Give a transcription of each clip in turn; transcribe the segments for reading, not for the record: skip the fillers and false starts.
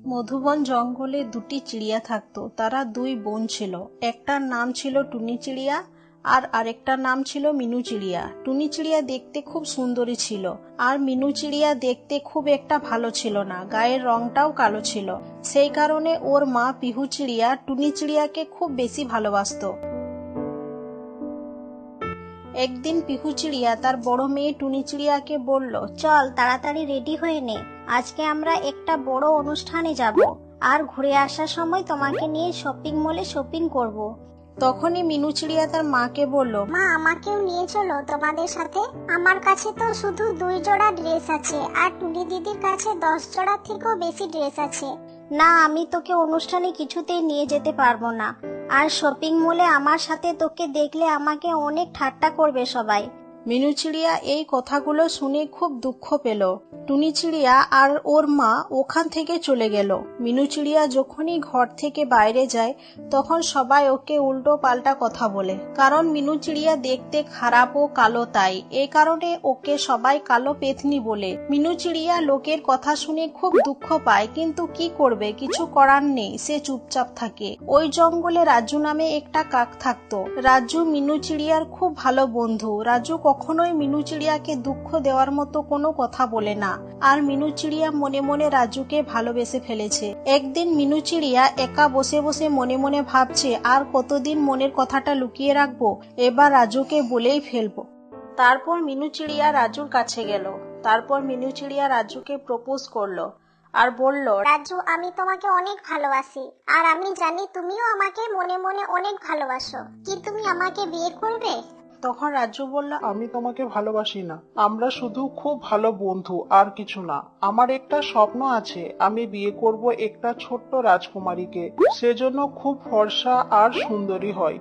মধুবন জঙ্গলে দুটি চিড়িয়া থাকতো। তারা দুই বোন ছিল। একটার নাম ছিল টুনি চিড়িয়া আর আরেকটার নাম ছিল মিনু চিড়িয়া। টুনি চিড়িয়া দেখতে খুব সুন্দরী ছিল আর মিনু চিড়িয়া দেখতে খুব একটা ভালো ছিল না, গায়ের রংটাও কালো ছিল। সেই কারণে ওর মা পিহু চিড়িয়া টুনি চিড়িয়াকে খুব বেশি ভালোবাসতো। একদিন পিহু চিড়িয়া তার বড় মেয়ে টুনি চিড়িয়াকে বলল, চল তাড়াতাড়ি রেডি হয়ে নে, আজকে আমরা একটা বড় অনুষ্ঠানে যাব আর ঘুরে আসার সময় তোমাকে নিয়ে শপিং মলে শপিং করব। তখনই মিনু চিড়িয়া তার মাকে বলল, মা আমাকেও নিয়ে চলো তোমাদের সাথে, আমার কাছে তো শুধু 2 জোড়া ড্রেস আছে আর টুনি দিদির কাছে 10 জোড়া থেকেও বেশি ড্রেস আছে। না, আমি তোকে অনুষ্ঠানে কিছুতেই নিয়ে যেতে পারবো না, আর শপিং মলে আমার সাথে তোকে দেখলে আমাকে অনেক ঠাট্টা করবে সবাই। মিনু চিড়িয়া এই কথাগুলো শুনে খুব দুঃখ পেল। টুনি চিড়িয়া আর ওর মা ওখান থেকে চলে গেল। মিনু চিড়িয়া যখনই ঘর থেকে বাইরে যায় তখন সবাই ওকে উল্টো পাল্টা কথা বলে, কারণ মিনু চিড়িয়া দেখতে খারাপ ও কালো, তাই এই কারণে ওকে সবাই কালো পেতনি বলে। মিনু চিড়িয়া লোকের কথা শুনে খুব দুঃখ পায়, কিন্তু কি করবে, কিছু করার নেই, সে চুপচাপ থাকে। ওই জঙ্গলে রাজু নামে একটা কাক থাকতো। রাজু মিনু চিড়িয়ার খুব ভালো বন্ধু। রাজু কখনোই মিনু চিড়িয়াকে দুঃখ দেওয়ার মতো কোনো কথা বলে না, আর মিনু চিড়িয়া মনে মনে রাজুকে ভালোবেসে ফেলেছে। একদিন মিনু চিড়িয়া একা বসে বসে মনে মনে ভাবছে, আর কতদিন মনের কথাটা লুকিয়ে রাখবো, এবার রাজুকে বলেই ফেলবো। তারপর মিনু চিড়িয়া রাজুর কাছে গেল। তারপর মিনু চিড়িয়া রাজুকে প্রপোজ করলো আর বলল, রাজু, আমি তোমাকে অনেক ভালোবাসি আর আমি জানি তুমিও আমাকে মনে মনে অনেক ভালোবাসো। কি তুমি আমাকে বিয়ে করবে? তখন রাজু বলল, আমি তোমাকে ভালোবাসি না, আমরা শুধু খুব ভালো বন্ধু, আর কিছু না। আমার একটা স্বপ্ন আছে, আমি বিয়ে করব একটা ছোট্ট রাজকুমারীকে, সেজন্য খুব ফর্সা আর সুন্দরী হয়।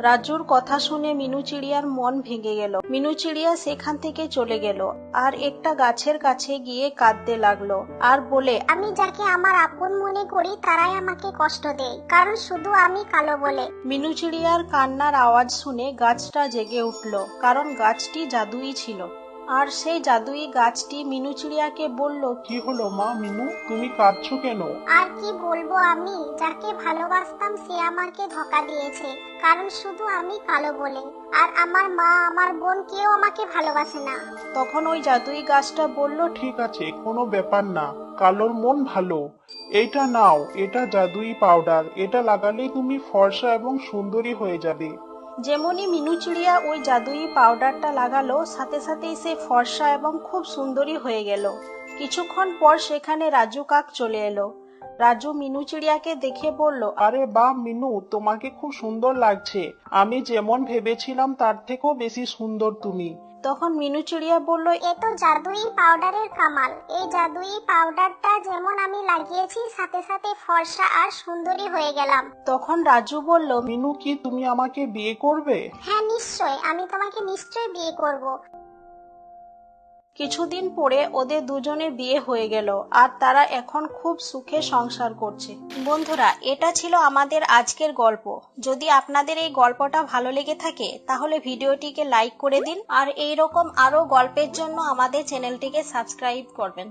রাজুর কথা শুনে মিনু চিড়িয়ার মন ভেঙে গেল। মিনু চিড়িয়া সেখান থেকে চলে গেল আর একটা গাছের কাছে গিয়ে কাঁদতে লাগলো আর বলে, আমি যাকে আমার আপন মনে করি তারাই আমাকে কষ্ট দেয়, কারণ শুধু আমি কালো বলে। মিনু চিড়িয়ার কান্নার আওয়াজ শুনে গাছটা জেগে উঠল, কারণ গাছটি জাদুই ছিল। আর সেই জাদুই গাছটি মিনু চিড়িয়াকে বলল, কি হলো মা মিনু, তুমি কাঁদছো কেন? আর কি বলবো, আমি যাকে ভালোবাসতাম সে আমাকে ধোঁকা দিয়েছে, কারণ শুধু আমি কালো বলে। আর আমার মা, আমার বোন কেউ আমাকে ভালোবাসে না। তখন ওই জাদুই গাছটা বলল, ঠিক আছে, কোনো ব্যাপার না, কালোর মন ভালো। এইটা নাও, এটা জাদুই পাউডার, এটা লাগালেই তুমি ফর্সা এবং সুন্দরী হয়ে যাবে। যেমনই মিনু চিড়িয়া ওই জাদুই পাউডারটা লাগালো, সাথে সাথেই সে ফর্সা এবং খুব সুন্দরী হয়ে গেল। কিছুক্ষণ পর সেখানে রাজু কাক চলে এলো। রাজু মিনু চিড়িয়াকে দেখে বলল, আরে বাহ মিনু, তোমাকে খুব সুন্দর লাগছে, আমি যেমন ভেবেছিলাম তার থেকেও বেশি সুন্দর তুমি। তখন মিনু চিড়িয়া বলল, এ তো জাদুই পাউডারের কামাল। এই জাদুই পাউডারটা যেমন আমি লাগিয়েছি, সাথে সাথে ফর্সা আর সুন্দরী হয়ে গেলাম। তখন রাজু বলল, মিনু, কি তুমি আমাকে বিয়ে করবে? হ্যাঁ নিশ্চয়, আমি তোমাকে নিশ্চয় বিয়ে করব। কিছুদিন পরে ওদের দুজনের বিয়ে হয়ে গেল আর তারা এখন খুব সুখে সংসার করছে। বন্ধুরা, এটা ছিল আমাদের আজকের গল্প। যদি আপনাদের এই গল্পটা ভালো লেগে থাকে তাহলে ভিডিওটিকে লাইক করে দিন আর এইরকম আরো গল্পের জন্য আমাদের চ্যানেলটিকে সাবস্ক্রাইব করবেন।